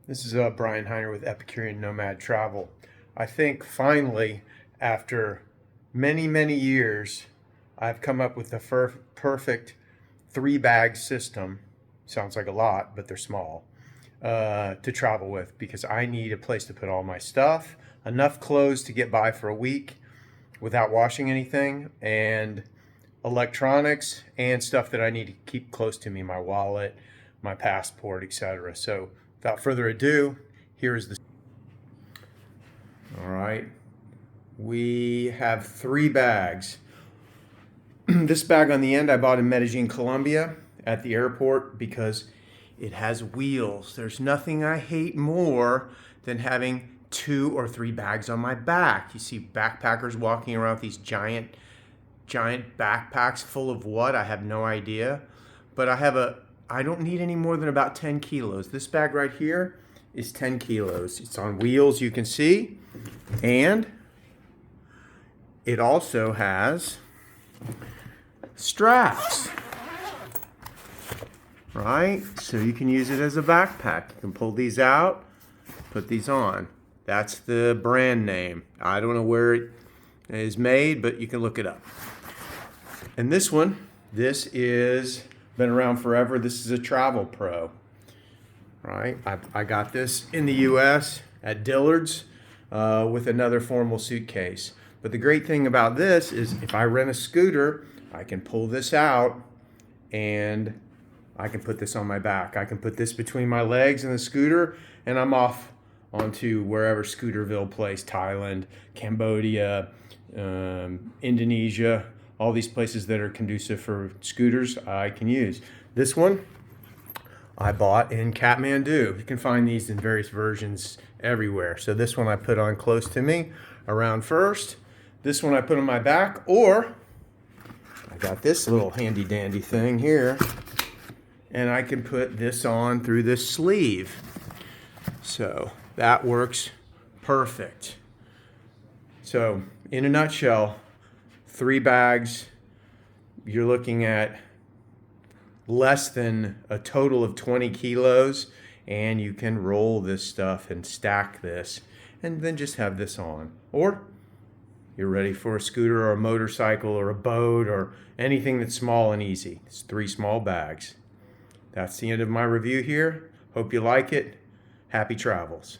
This is Bryan Hiner with Epicurean Nomad Travel. I think finally, after many years, I've come up with the perfect 3-bag system. Sounds like a lot, but they're small, to travel with, because I need a place to put all my stuff, enough clothes to get by for a week without washing anything, and electronics and stuff that I need to keep close to me, my wallet, my passport, etc. So without further ado, here is the... All right, we have 3 bags. This bag on the end I bought in Medellin, Colombia at the airport because it has wheels. There's nothing I hate more than having 2 or 3 bags on my back. You see backpackers walking around with these giant backpacks full of what? I have no idea. But I don't need any more than about 10 kilos. This bag right here is 10 kilos. It's on wheels, you can see. And it also has straps, right? So you can use it as a backpack. You can pull these out, put these on. That's the brand name. I don't know where it is made, but you can look it up. And this one, this is been around forever. This is a Travel Pro, right? I got this in the US at Dillard's with another formal suitcase. But the great thing about this is if I rent a scooter, I can pull this out and I can put this on my back. I can put this between my legs and the scooter, and I'm off onto wherever Scooterville place, Thailand, Cambodia, Indonesia, all these places that are conducive for scooters I can use. This one I bought in Kathmandu. You can find these in various versions everywhere. So this one I put on close to me around first. This one I put on my back, or I got this little handy dandy thing here, and I can put this on through this sleeve. So that works perfect. So in a nutshell, 3 bags, you're looking at less than a total of 20 kilos, and you can roll this stuff and stack this and then just have this on. Or you're ready for a scooter or a motorcycle or a boat or anything that's small and easy. It's 3 small bags. That's the end of my review here. Hope you like it. Happy travels.